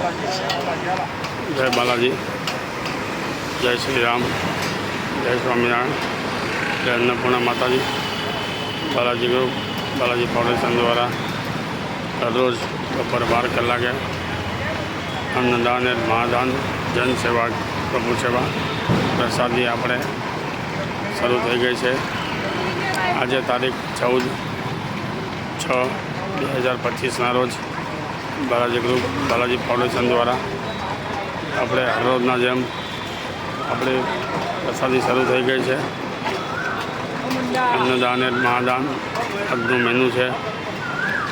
જય બાલાજી, જય શ્રી રામ, જય સ્વામિનારાયણ, જય અન્નપૂર્ણા માતાજી. બાલાજી ગ્રુપ, બાલાજી ફાઉન્ડેશન દ્વારા દરરોજ બપોર 12 કલાકે અન્નદાન અને મહાદાન, જનસેવા, પ્રભુ સેવા, પ્રસાદી આપણે શરૂ થઈ ગઈ છે. આજે તારીખ 14/6/2025ના રોજ બાલાજી ગ્રુપ, બાલાજી ફાઉન્ડેશન દ્વારા આપણે હરરોજના જેમ આપણે પ્રસાદી શરૂ થઈ ગઈ છે. અન્નદાન અને મહાદાન આજનું મેનુ છે.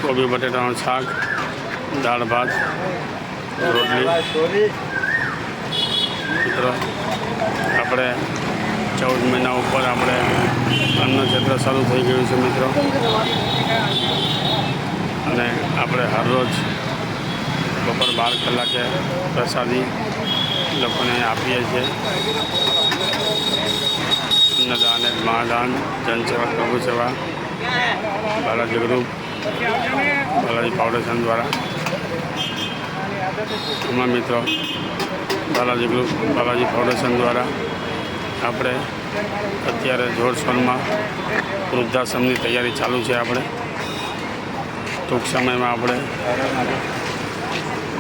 કોબી બટેટાનું શાક, દાળ ભાત, રોટલી. મિત્રો, આપણે 14 મહિના ઉપર આપણે અન્ન ક્ષેત્ર શરૂ થઈ ગયું છે મિત્રો, અને આપણે હરરોજ બપોર 12 કલાકે પ્રસાદી લોકોને આપીએ છીએ. અન્નદાન અને મહાદાન, જનસેવા, પ્રભુ સેવા, બાલાજી ગ્રુપ, બાલાજી ફાઉન્ડેશન દ્વારા. તમામ મિત્રો, બાલાજી ગ્રુપ, બાલાજી ફાઉન્ડેશન દ્વારા આપણે અત્યારે જોરશોરમાં વૃદ્ધાશ્રમની તૈયારી ચાલુ છે. આપણે ટૂંક સમયમાં આપણે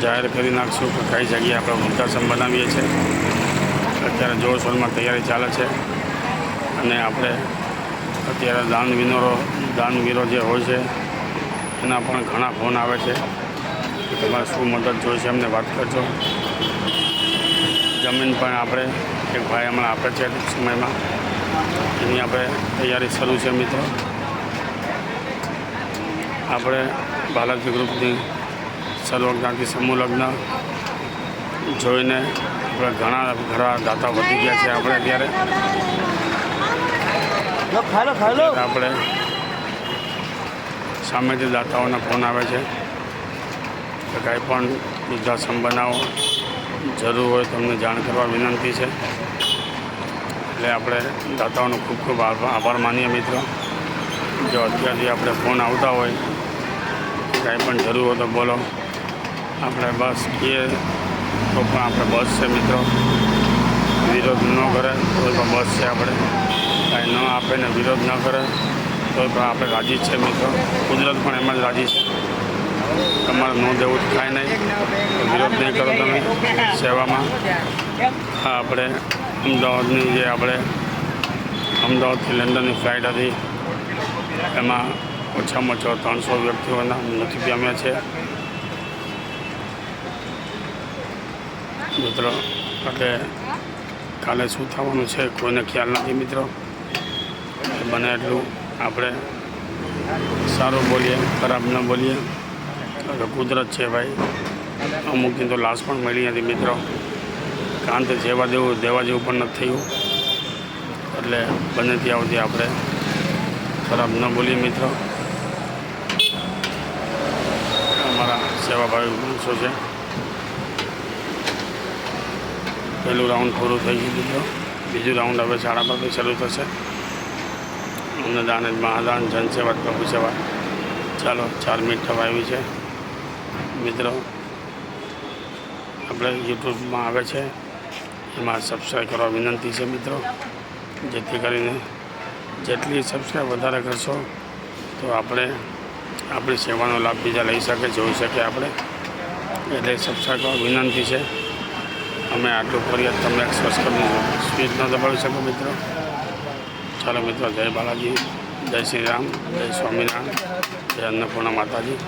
જાહેર કરી નાખશું કે કઈ જગ્યાએ આપણે વૃદ્ધાશ્રમ બનાવીએ છીએ. અત્યારે જોરશોરમાં તૈયારી ચાલે છે, અને આપણે અત્યારે દાનવીરો જે હોય છે એના પણ ઘણા ફોન આવે છે કે તમારે શું મદદ જોઈશે, અમને વાત કરજો. જમીન પણ આપણે એક ભાઈ હમણાં આપે છે ટૂંક સમયમાં, એની આપણે તૈયારી શરૂ છે મિત્રો. આપણે બાલાજી ગ્રુપની સર્વજ્ઞાતિ સમૂહ લગ્ન જોઈને આપણે ઘણા દાતા વધી ગયા છે. આપણે અત્યારે આપણે સામેથી દાતાઓના ફોન આવે છે કે કાંઈ પણ વૃદ્ધાશ્રમ બનાવો, જરૂર હોય તમને જાણ કરવા વિનંતી છે. એટલે આપણે દાતાઓનો ખૂબ ખૂબ આભાર માનીએ મિત્રો. જો અત્યારથી આપણે ફોન આવતા હોય, કાંઈ પણ જરૂર હોય તો બોલો. આપણે બસ એ તો પણ આપણે બસ છે મિત્રો, વિરોધ ન કરે તો પણ બસ છે. આપણે કાંઈ ન આપે ને વિરોધ ન કરે તો પણ આપણે રાજી છે મિત્રો. કુદરત પણ એમાં જ રાજી છે. તમારે ન દેવું થાય નહીં, વિરોધ નહીં કરો તમે સેવામાં. હા, આપણે અમદાવાદની જે આપણે અમદાવાદથી લંડનની ફ્લાઇટ હતી એમાં ઓછામાં ઓછા 300 વ્યક્તિઓના મૃત્યુ પામ્યા છે મિત્રો. એટલે કાલે શું થવાનું છે કોઈને ખ્યાલ નથી મિત્રો. બને એટલું આપણે સારું બોલીએ, ખરાબ ન બોલીએ. કુદરત છે ભાઈ. અમુકની તો લાશ પણ મળી નથી મિત્રો. કાંત દેવા જેવું પણ નથી થયું. એટલે બને ત્યાં સુધી આપણે ખરાબ ન બોલીએ મિત્રો. અમારા સેવાભાવી માણસો છે. પહેલું રાઉન્ડ પૂરું થઈ ગયું મિત્રો. બીજું રાઉન્ડ હવે 12:30 શરૂ થશે. અન્નદાન, મહાદાન, જનસેવા, પ્રભુ સેવા. ચાલો, 4 મિનિટ થવા આવી છે મિત્રો. આપણે યુટ્યુબમાં આવે છે એમાં સબસ્ક્રાઈબ કરવા વિનંતી છે મિત્રો, જેથી કરીને જેટલી સબસ્ક્રાઈબ વધારે કરશો તો આપણે આપણી સેવાનો લાભ બીજા લઈ શકે, જોઈ શકે આપણે. એટલે સબસ્ક્રાઈબ કરવા વિનંતી છે. અમે આટલું કરીએ તમે એક્સપ્રેસ કરી સ્પીડ ન દબાવી શકો મિત્રો. ચાલો મિત્રો, જય બાલાજી, જય શ્રી રામ, જય સ્વામિનારાયણ, જય અન્નપૂર્ણા માતાજી.